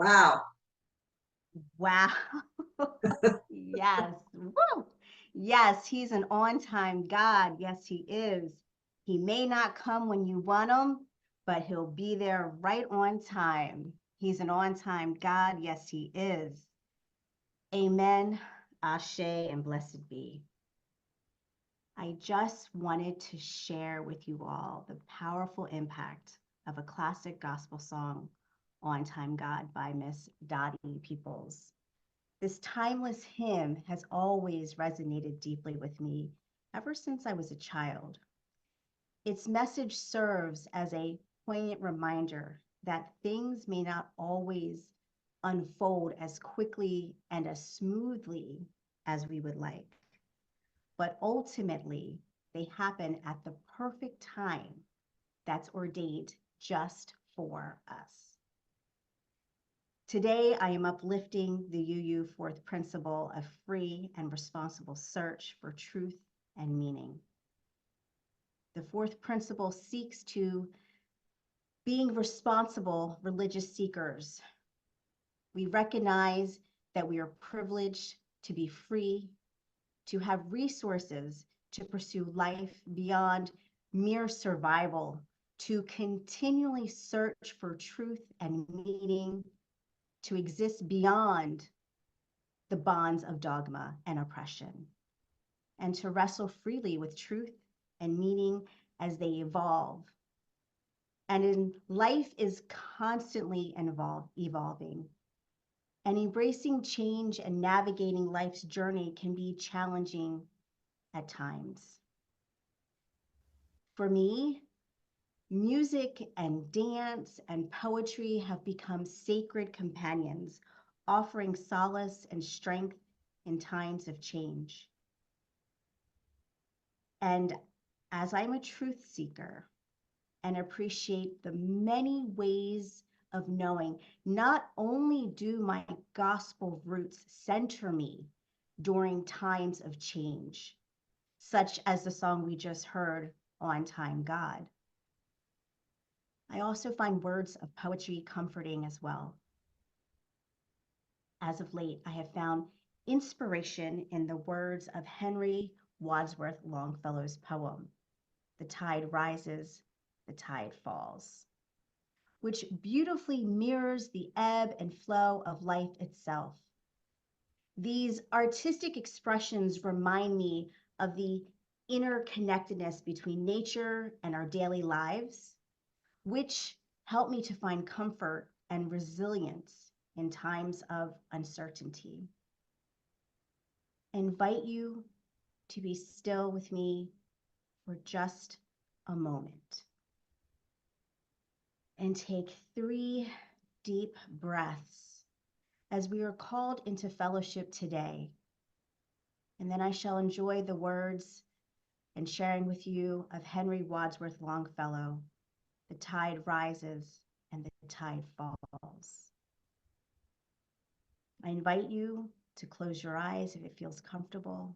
Wow. Wow. Yes. Woo. Yes, he's an on-time God. Yes, he is. He may not come when you want him, but he'll be there right on time. He's an on-time God. Yes, he is. Amen. Ashe, and blessed be. I just wanted to share with you all the powerful impact of a classic gospel song, On Time God by Miss Dottie Peoples. This timeless hymn has always resonated deeply with me ever since I was a child. Its message serves as a poignant reminder that things may not always unfold as quickly and as smoothly as we would like, but ultimately they happen at the perfect time that's ordained just for us. Today, I am uplifting the UU fourth principle of free and responsible search for truth and meaning. The fourth principle seeks to being responsible religious seekers. We recognize that we are privileged to be free, to have resources to pursue life beyond mere survival, to continually search for truth and meaning, to exist beyond the bonds of dogma and oppression, and to wrestle freely with truth and meaning as they evolve. And in life is constantly evolving, and embracing change and navigating life's journey can be challenging at times. For me, music and dance and poetry have become sacred companions, offering solace and strength in times of change. And as I'm a truth seeker and appreciate the many ways of knowing, not only do my gospel roots center me during times of change, such as the song we just heard, On Time God, I also find words of poetry comforting as well. As of late, I have found inspiration in the words of Henry Wadsworth Longfellow's poem, The Tide Rises, the Tide Falls, which beautifully mirrors the ebb and flow of life itself. These artistic expressions remind me of the interconnectedness between nature and our daily lives, which help me to find comfort and resilience in times of uncertainty. I invite you to be still with me for just a moment and take 3 deep breaths as we are called into fellowship today. And then I shall enjoy the words and sharing with you of Henry Wadsworth Longfellow, The Tide Rises and the Tide Falls. I invite you to close your eyes if it feels comfortable.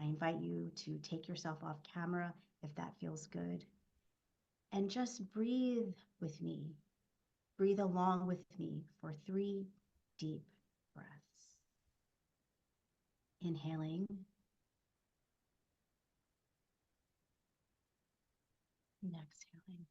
I invite you to take yourself off camera if that feels good. And just breathe with me. Breathe along with me for 3 deep breaths. Inhaling and exhaling.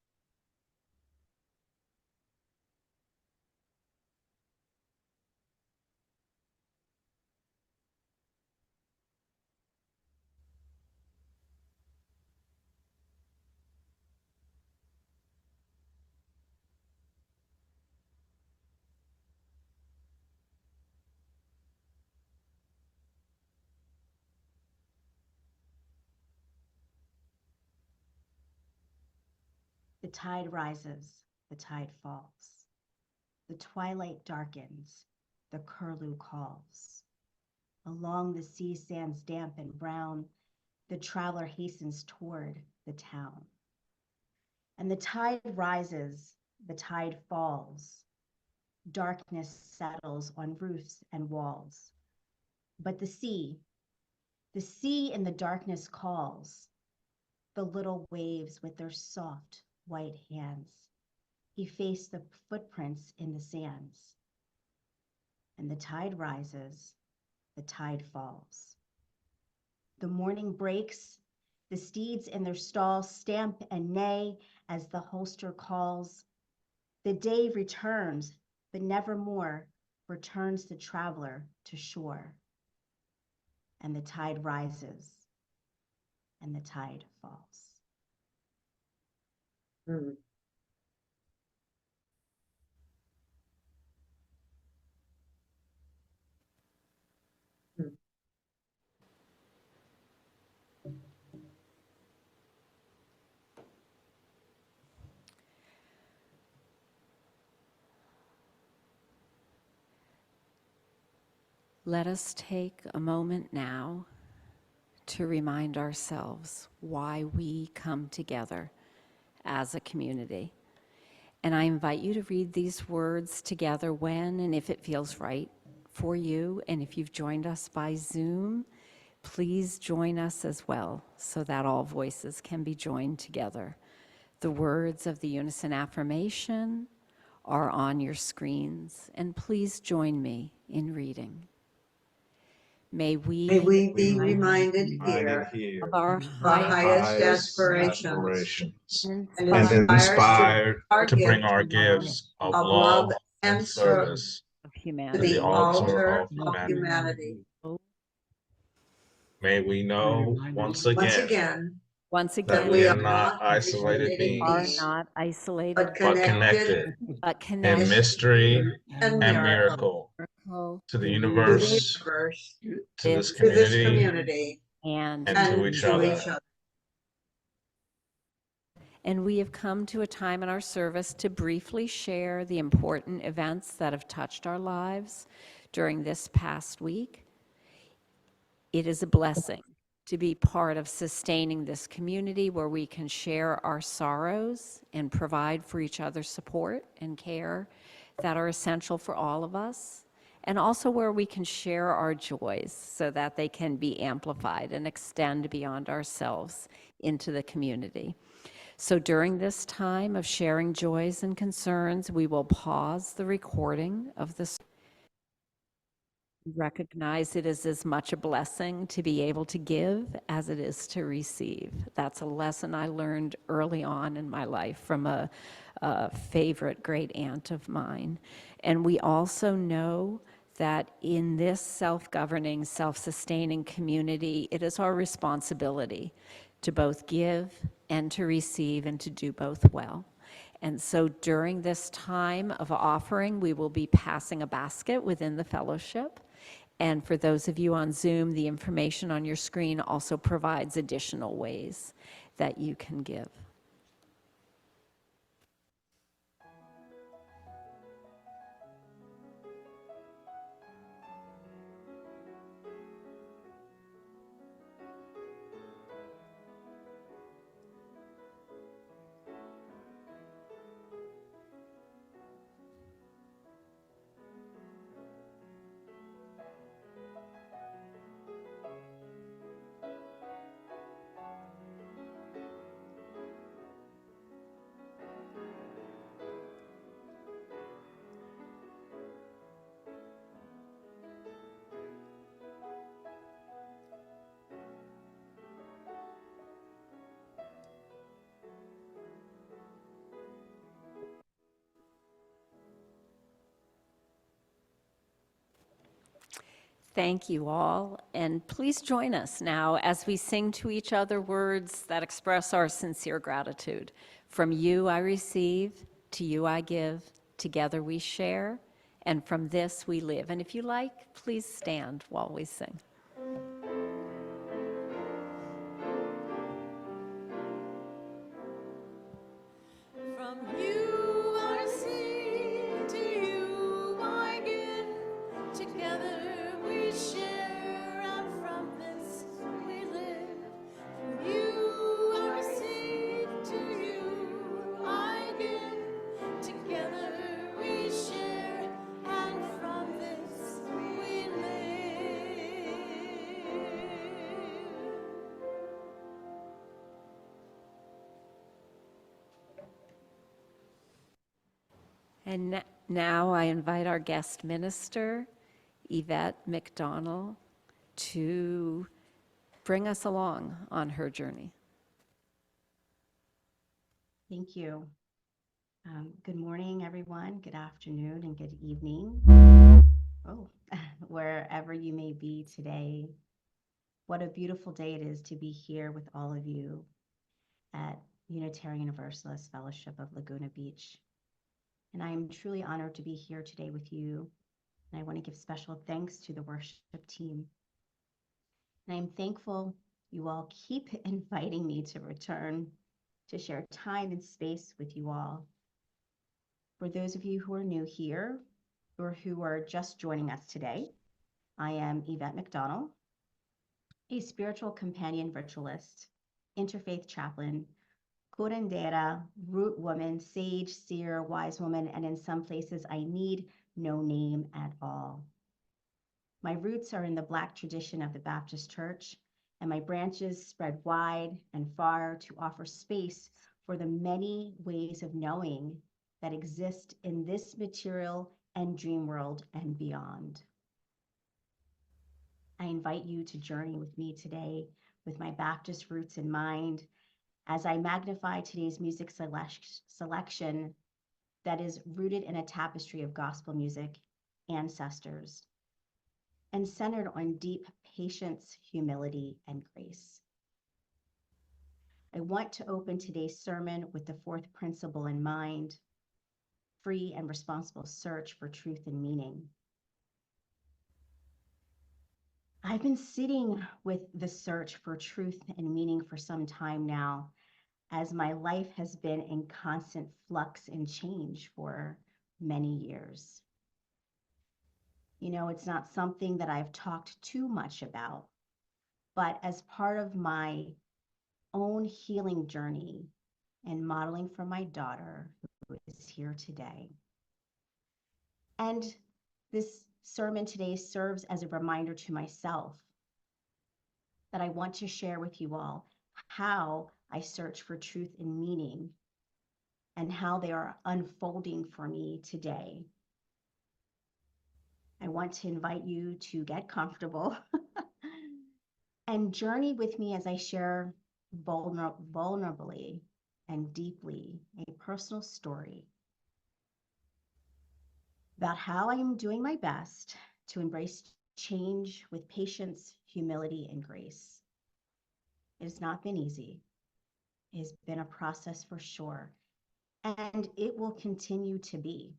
The tide rises, the tide falls. The twilight darkens, the curlew calls. Along the sea sands damp and brown, the traveler hastens toward the town. And the tide rises, the tide falls. Darkness settles on roofs and walls. But the sea in the darkness calls. The little waves with their soft white hands efface the footprints in the sands. and the tide rises, the tide falls. The morning breaks, the steeds in their stalls stamp and neigh as the holster calls. The day returns, but nevermore returns the traveler to shore. And the tide rises, and the tide falls. Mm. Let us take a moment now to remind ourselves why we come together as a community. And I invite you to read these words together when and if it feels right for you. And if you've joined us by Zoom, please join us as well so that all voices can be joined together. The words of the unison affirmation are on your screens, and please join me in reading. May May we we be reminded here of our of our highest aspirations aspirations and and inspired to bring gift our gifts of of love love and and service of to humanity. the altar of humanity. humanity. May we know once Once again again, Once that again, we we are are not isolated are beings, not isolated, but but connected but in connected mystery and and miracle miracle to the to the universe, universe, to this to this community, community, and and to each other. And we have come to a time in our service to briefly share the important events that have touched our lives during this past week. It is a blessing to be part of sustaining this community where we can share our sorrows and provide for each other support and care that are essential for all of us, and also where we can share our joys so that they can be amplified and extend beyond ourselves into the community. So during this time of sharing joys and concerns, we will pause the recording of this. Recognize it is as much a blessing to be able to give as it is to receive. That's a lesson I learned early on in my life from a favorite great aunt of mine. And we also know that in this self-governing, self-sustaining community, it is our responsibility to both give and to receive and to do both well. And so during this time of offering, we will be passing a basket within the fellowship. And for those of you on Zoom, the information on your screen also provides additional ways that you can give. Thank you all, and please join us now as we sing to each other words that express our sincere gratitude. From you I receive, to you I give, together we share, and from this we live. And if you like, please stand while we sing. From you I receive, to you I give, together we share, and from this we live. From you I receive, to you I give, together we share, and from this we live. And now I invite our guest minister, Yvette McDonell to bring us along on her journey. Thank you. Good morning, everyone. Good afternoon and good evening. Oh, wherever you may be today. What a beautiful day it is to be here with all of you at Unitarian Universalist Fellowship of Laguna Beach. And I am truly honored to be here today with you. And I want to give special thanks to the worship team. And I'm thankful you all keep inviting me to return to share time and space with you all. For those of you who are new here or who are just joining us today, I am Yvette McDonell, a spiritual companion ritualist, interfaith chaplain, curandera, root woman, sage, seer, wise woman, and in some places I need no name at all. My roots are in the Black tradition of the Baptist Church, and my branches spread wide and far to offer space for the many ways of knowing that exist in this material and dream world and beyond. I invite you to journey with me today with my Baptist roots in mind as I magnify today's music selection that is rooted in a tapestry of gospel music, ancestors, and centered on deep patience, humility, and grace. I want to open today's sermon with the fourth principle in mind: free and responsible search for truth and meaning. I've been sitting with the search for truth and meaning for some time now, as my life has been in constant flux and change for many years. You know, it's not something that I've talked too much about, but as part of my own healing journey and modeling for my daughter, who is here today. And this sermon today serves as a reminder to myself that I want to share with you all how I search for truth and meaning and how they are unfolding for me today. I want to invite you to get comfortable and journey with me as I share vulnerably and deeply a personal story about how I am doing my best to embrace change with patience, humility, and grace. It has not been easy. It has been a process for sure, and it will continue to be.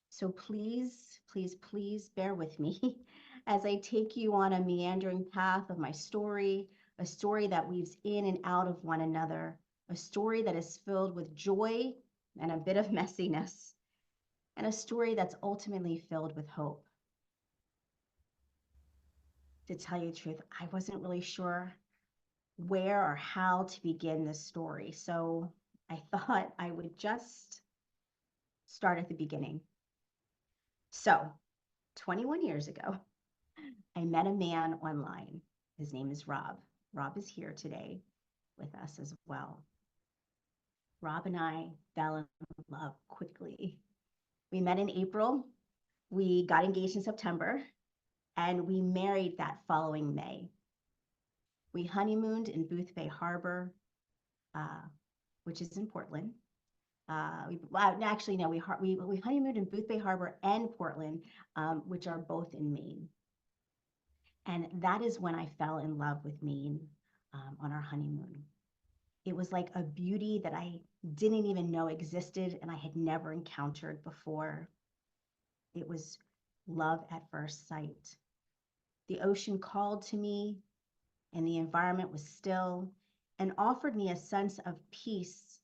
So please, please, please bear with me as I take you on a meandering path of my story, a story that weaves in and out of one another, a story that is filled with joy and a bit of messiness, and a story that's ultimately filled with hope. To tell you the truth, I wasn't really sure where or how to begin this story, so I thought I would just start at the beginning. So, 21 years ago, I met a man online. His name is Rob. Rob is here today with us as well. Rob and I fell in love quickly. We met in April, we got engaged in September, and we married that following May. We honeymooned in Boothbay Harbor, which is in Portland. We honeymooned in Boothbay Harbor and Portland, which are both in Maine. And that is when I fell in love with Maine on our honeymoon. It was like a beauty that I didn't even know existed and I had never encountered before. It was love at first sight. The ocean called to me and the environment was still and offered me a sense of peace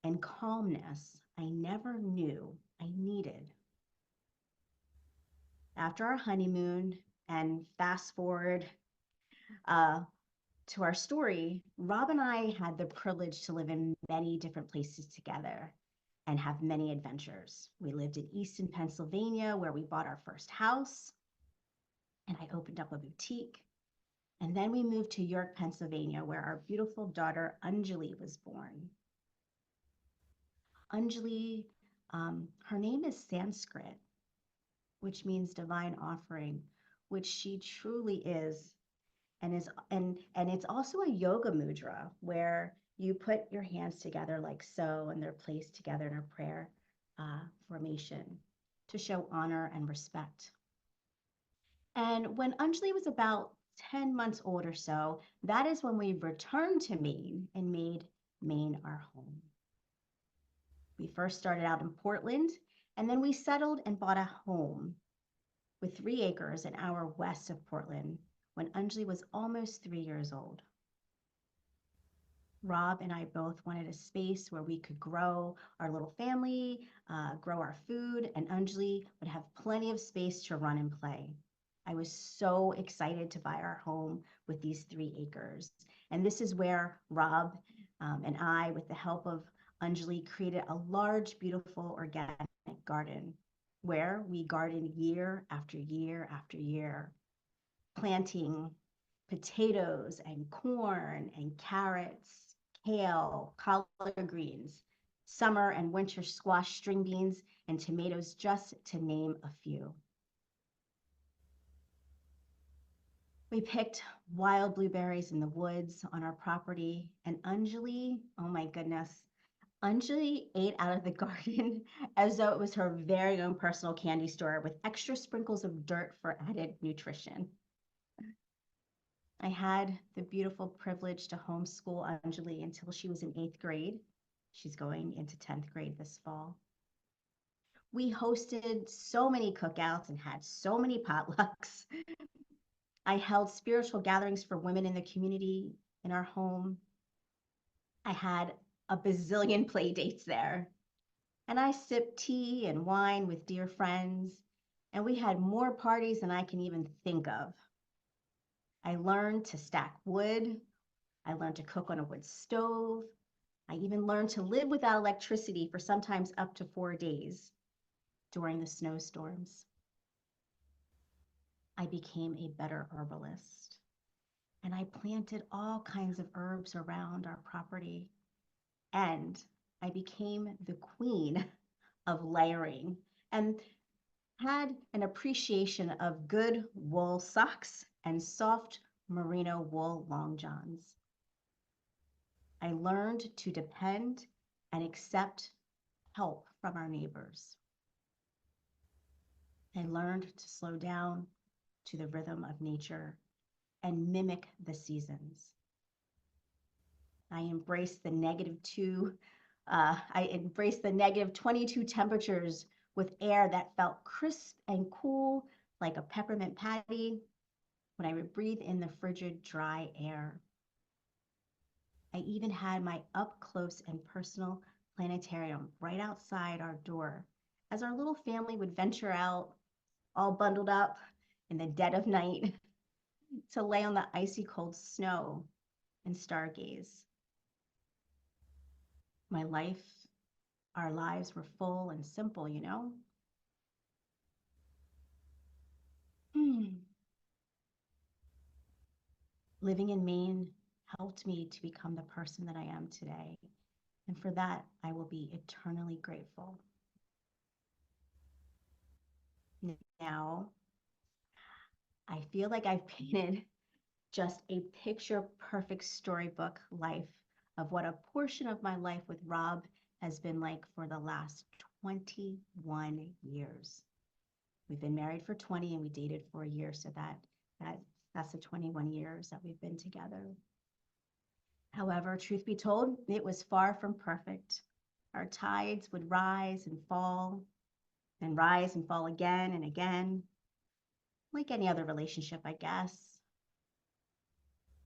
and calmness I never knew I needed. After our honeymoon, and fast forward to our story, Rob and I had the privilege to live in many different places together and have many adventures. We lived in Easton, Pennsylvania, where we bought our first house, and I opened up a boutique. And then we moved to York, Pennsylvania, where our beautiful daughter, Anjali, was born. Anjali, her name is Sanskrit, which means divine offering, which she truly is. And it's also a yoga mudra where you put your hands together like so, and they're placed together in a prayer formation to show honor and respect. And when Anjali was about 10 months old or so, that is when we returned to Maine and made Maine our home. We first started out in Portland, and then we settled and bought a home with 3 acres an hour west of Portland when Anjali was almost 3 years old. Rob and I both wanted a space where we could grow our little family, grow our food, and Anjali would have plenty of space to run and play. I was so excited to buy our home with these 3 acres. And this is where Rob and I, with the help of Anjali, created a large, beautiful organic garden where we gardened year after year after year, planting potatoes and corn and carrots, kale, collard greens, summer and winter squash, string beans, and tomatoes, just to name a few. We picked wild blueberries in the woods on our property, and Anjali, oh my goodness, Anjali ate out of the garden as though it was her very own personal candy store with extra sprinkles of dirt for added nutrition. I had the beautiful privilege to homeschool Anjali until she was in 8th grade. She's going into 10th grade this fall. We hosted so many cookouts and had so many potlucks. I held spiritual gatherings for women in the community in our home. I had a bazillion play dates there. And I sipped tea and wine with dear friends, and we had more parties than I can even think of. I learned to stack wood. I learned to cook on a wood stove. I even learned to live without electricity for sometimes up to 4 days during the snowstorms. I became a better herbalist, and I planted all kinds of herbs around our property. And I became the queen of layering and had an appreciation of good wool socks and soft merino wool long johns. I learned to depend and accept help from our neighbors. I learned to slow down to the rhythm of nature and mimic the seasons. I embraced the negative 22 temperatures with air that felt crisp and cool like a peppermint patty when I would breathe in the frigid, dry air. I even had my up close and personal planetarium right outside our door as our little family would venture out, all bundled up in the dead of night, to lay on the icy cold snow and stargaze. Our lives were full and simple, you know? Living in Maine helped me to become the person that I am today. And for that, I will be eternally grateful. Now, I feel like I've painted just a picture-perfect storybook life of what a portion of my life with Rob has been like for the last 21 years. We've been married for 20 and we dated for a year, so that's the 21 years that we've been together. However, truth be told, it was far from perfect. Our tides would rise and fall again and again, like any other relationship, I guess.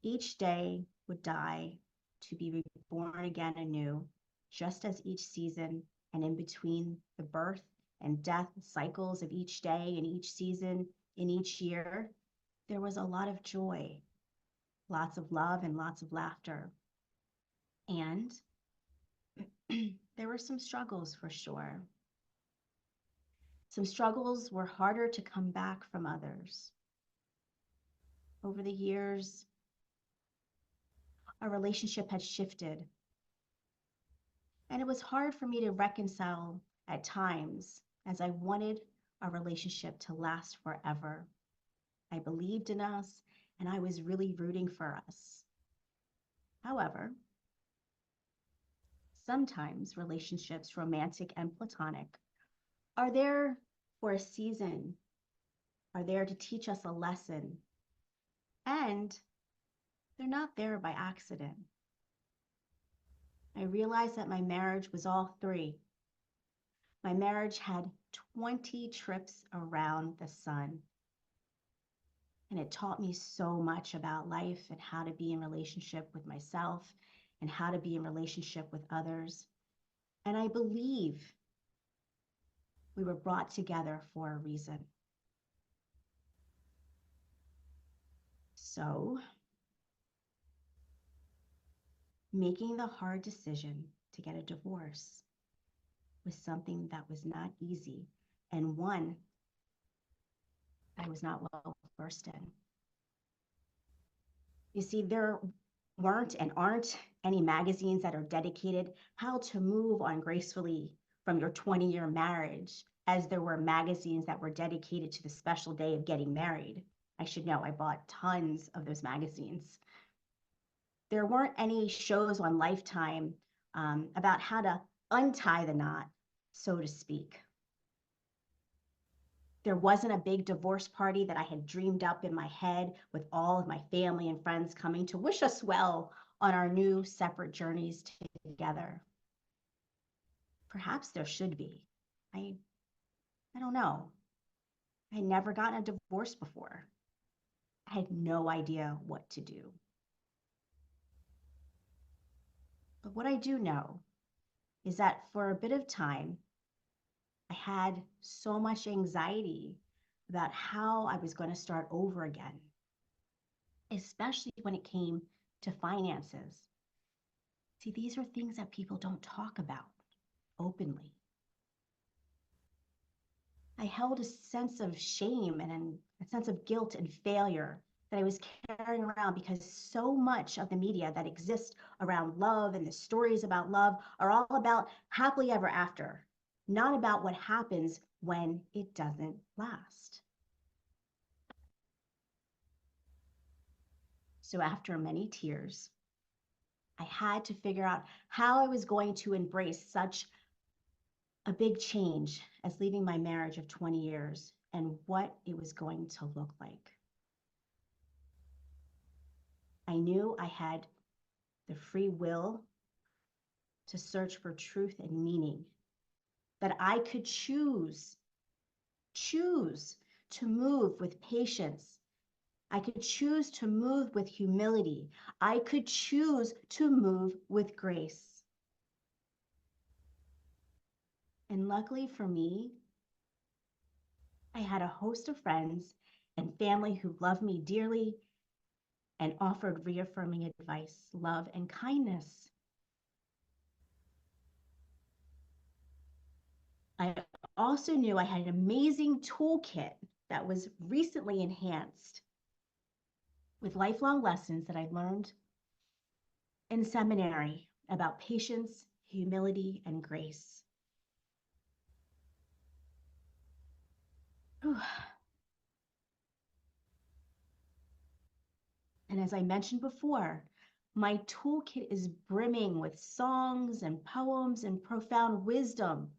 Each day would die to be reborn again anew, just as each season and in between the birth and death cycles of each day and each season in each year, there was a lot of joy, lots of love and lots of laughter. And there were some struggles for sure. Some struggles were harder to come back from others. Over the years, our relationship had shifted. And it was hard for me to reconcile at times, as I wanted our relationship to last forever. I believed in us, and I was really rooting for us. However, sometimes relationships, romantic and platonic, are there for a season, are there to teach us a lesson, and they're not there by accident. I realized that my marriage was all three. My marriage had 20 trips around the sun. And it taught me so much about life and how to be in relationship with myself and how to be in relationship with others. And I believe we were brought together for a reason. So, making the hard decision to get a divorce was something that was not easy, and one I was not well versed in. You see, there weren't and aren't any magazines that are dedicated how to move on gracefully from your 20-year marriage, as there were magazines that were dedicated to the special day of getting married. I should know, I bought tons of those magazines. There weren't any shows on Lifetime about how to untie the knot, so to speak. There wasn't a big divorce party that I had dreamed up in my head with all of my family and friends coming to wish us well on our new separate journeys together. Perhaps there should be. I don't know. I had never gotten a divorce before. I had no idea what to do. But what I do know is that for a bit of time, I had so much anxiety about how I was going to start over again, especially when it came to finances. See, these are things that people don't talk about openly. I held a sense of shame and a sense of guilt and failure that I was carrying around because so much of the media that exists around love and the stories about love are all about happily ever after, not about what happens when it doesn't last. So after many tears, I had to figure out how I was going to embrace such a big change as leaving my marriage of 20 years and what it was going to look like. I knew I had the free will to search for truth and meaning, that I could choose to move with patience. I could choose to move with humility. I could choose to move with grace. And luckily for me, I had a host of friends and family who loved me dearly and offered reaffirming advice, love, and kindness. I also knew I had an amazing toolkit that was recently enhanced with lifelong lessons that I learned in seminary about patience, humility, and grace. And as I mentioned before, my toolkit is brimming with songs and poems and profound wisdom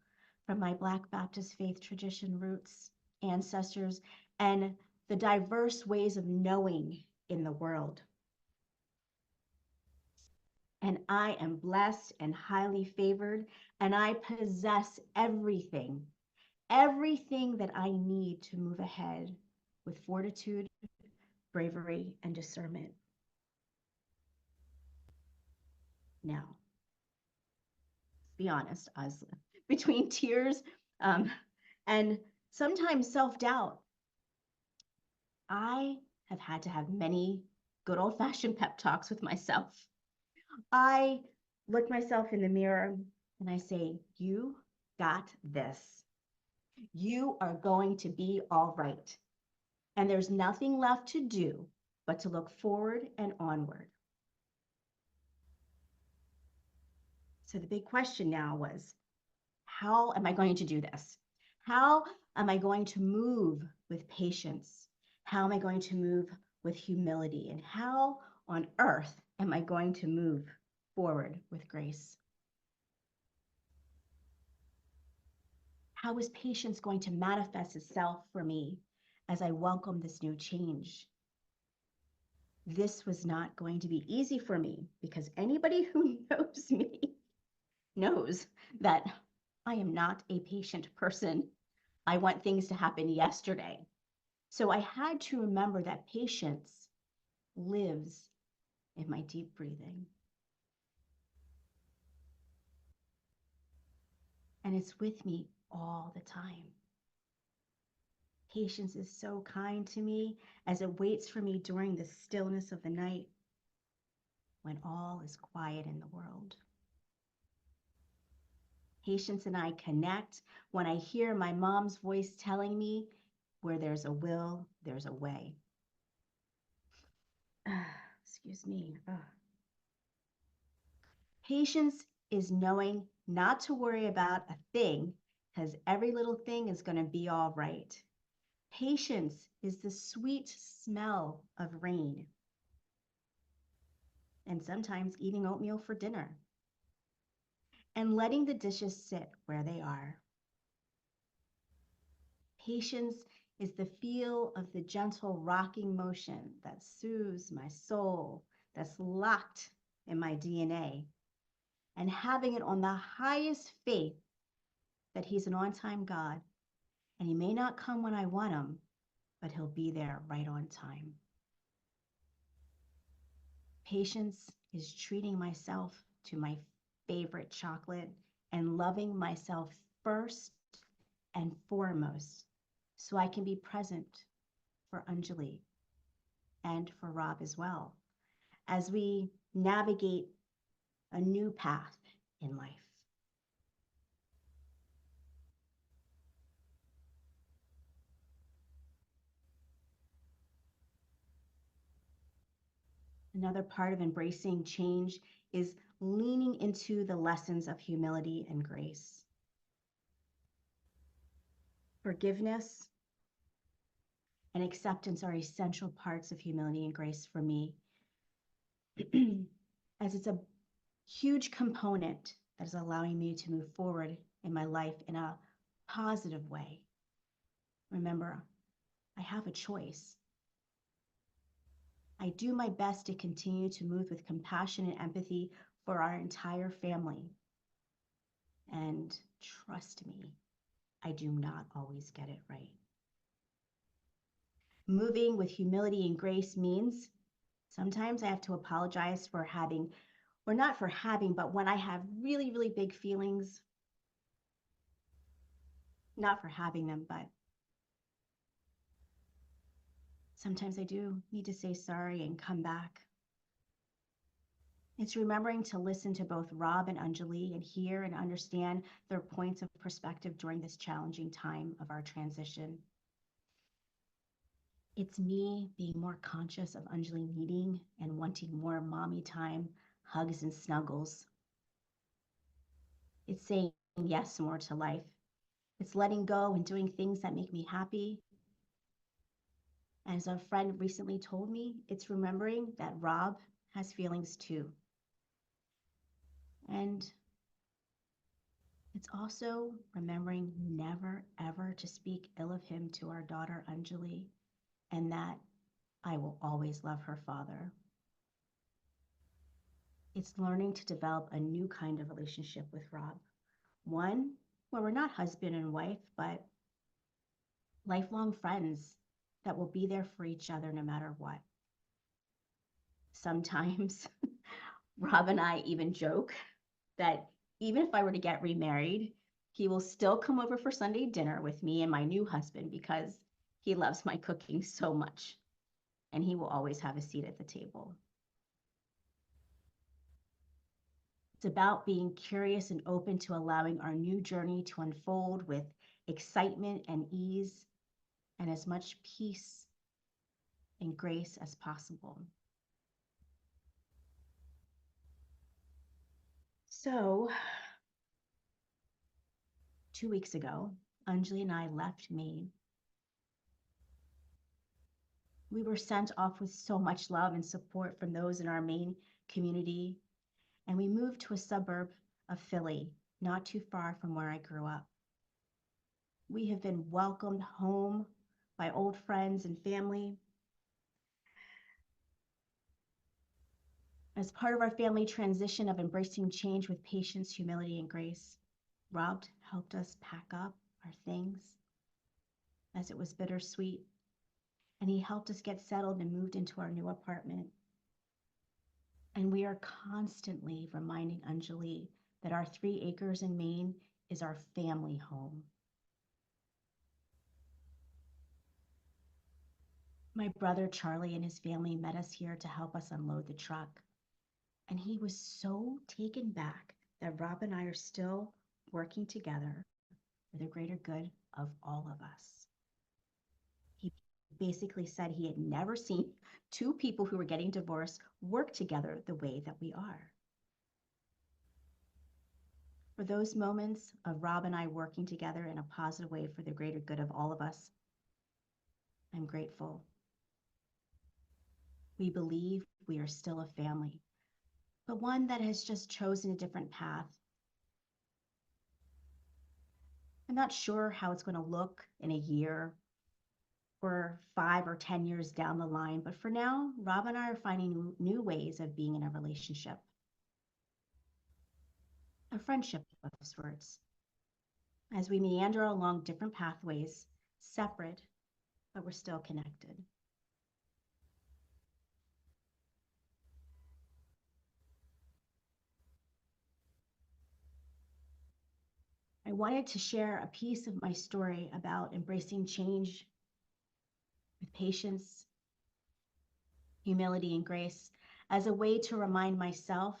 from my Black Baptist faith tradition roots, ancestors, and the diverse ways of knowing in the world. And I am blessed and highly favored, and I possess everything that I need to move ahead with fortitude, bravery, and discernment. Now, be honest, as between tears and sometimes self-doubt, I have had to have many good old-fashioned pep talks with myself. I look myself in the mirror and I say, you got this. You are going to be all right. And there's nothing left to do but to look forward and onward. So the big question now was, how am I going to do this? How am I going to move with patience? How am I going to move with humility? And how on earth am I going to move forward with grace? How is patience going to manifest itself for me as I welcome this new change? This was not going to be easy for me because anybody who knows me knows that I am not a patient person. I want things to happen yesterday. So I had to remember that patience lives in my deep breathing. And it's with me all the time. Patience is so kind to me as it waits for me during the stillness of the night when all is quiet in the world. Patience and I connect when I hear my mom's voice telling me, where there's a will, there's a way. Excuse me. Patience is knowing not to worry about a thing because every little thing is going to be all right. Patience is the sweet smell of rain. And sometimes eating oatmeal for dinner. And letting the dishes sit where they are. Patience is the feel of the gentle rocking motion that soothes my soul, that's locked in my DNA. And having it on the highest faith that he's an on-time God, and he may not come when I want him, but he'll be there right on time. Patience is treating myself to my favorite chocolate and loving myself first and foremost so I can be present for Anjali and for Rob as well as we navigate a new path in life. Another part of embracing change is leaning into the lessons of humility and grace. Forgiveness and acceptance are essential parts of humility and grace for me, as it's a huge component that is allowing me to move forward in my life in a positive way. Remember, I have a choice. I do my best to continue to move with compassion and empathy for our entire family. And trust me, I do not always get it right. Moving with humility and grace means sometimes I have to apologize for having, or not for having, but when I have really, really big feelings, not for having them, but sometimes I do need to say sorry and come back. It's remembering to listen to both Rob and Anjali and hear and understand their points of perspective during this challenging time of our transition. It's me being more conscious of Anjali needing and wanting more mommy time, hugs and snuggles. It's saying yes more to life. It's letting go and doing things that make me happy. As a friend recently told me, it's remembering that Rob has feelings too. And it's also remembering never, ever to speak ill of him to our daughter, Anjali, and that I will always love her father. It's learning to develop a new kind of relationship with Rob. One where we're not husband and wife, but lifelong friends that will be there for each other no matter what. Sometimes Rob and I even joke that even if I were to get remarried, he will still come over for Sunday dinner with me and my new husband because he loves my cooking so much, and he will always have a seat at the table. It's about being curious and open to allowing our new journey to unfold with excitement and ease and as much peace and grace as possible. So, 2 weeks ago, Anjali and I left Maine. We were sent off with so much love and support from those in our Maine community, and we moved to a suburb of Philly, not too far from where I grew up. We have been welcomed home by old friends and family. As part of our family transition of embracing change with patience, humility, and grace, Rob helped us pack up our things as it was bittersweet, and he helped us get settled and moved into our new apartment. And we are constantly reminding Anjali that our 3 acres in Maine is our family home. My brother Charlie and his family met us here to help us unload the truck. And he was so taken back that Rob and I are still working together for the greater good of all of us. He basically said he had never seen 2 people who were getting divorced work together the way that we are. For those moments of Rob and I working together in a positive way for the greater good of all of us, I'm grateful. We believe we are still a family, but one that has just chosen a different path. I'm not sure how it's going to look in a year or 5 or 10 years down the line, but for now, Rob and I are finding new ways of being in a relationship, a friendship of sorts, as we meander along different pathways, separate, but we're still connected. I wanted to share a piece of my story about embracing change with patience, humility, and grace as a way to remind myself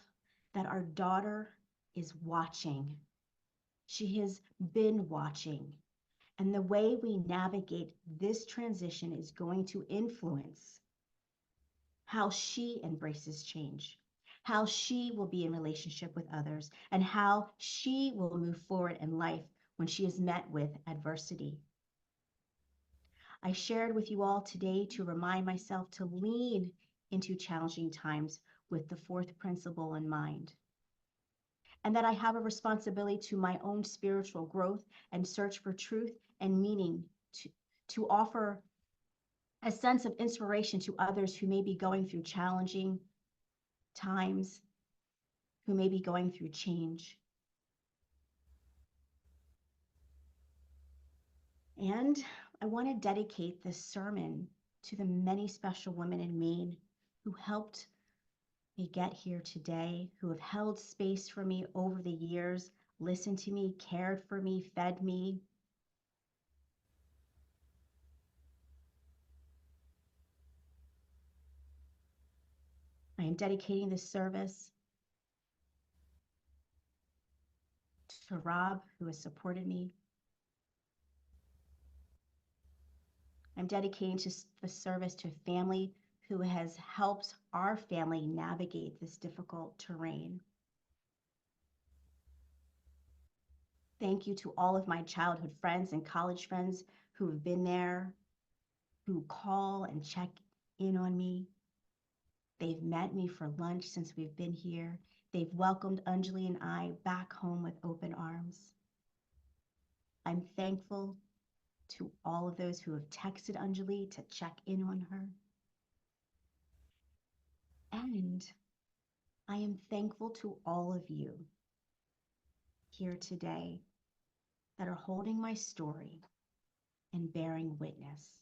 that our daughter is watching. She has been watching. And the way we navigate this transition is going to influence how she embraces change, how she will be in relationship with others, and how she will move forward in life when she is met with adversity. I shared with you all today to remind myself to lean into challenging times with the 4th principle in mind, and that I have a responsibility to my own spiritual growth and search for truth and meaning to offer a sense of inspiration to others who may be going through challenging times, who may be going through change. And I want to dedicate this sermon to the many special women in Maine who helped me get here today, who have held space for me over the years, listened to me, cared for me, fed me. I am dedicating this service to Rob, who has supported me. I'm dedicating the service to a family who has helped our family navigate this difficult terrain. Thank you to all of my childhood friends and college friends who have been there, who call and check in on me. They've met me for lunch since we've been here. They've welcomed Anjali and I back home with open arms. I'm thankful to all of those who have texted Anjali to check in on her. And I am thankful to all of you here today that are holding my story and bearing witness.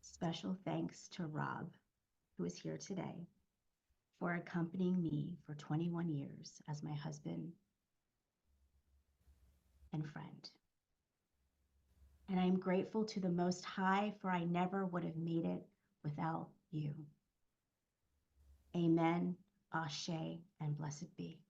Special thanks to Rob, who is here today, for accompanying me for 21 years as my husband and friend. And I am grateful to the Most High, for I never would have made it without you. Amen, Ashe, and blessed be.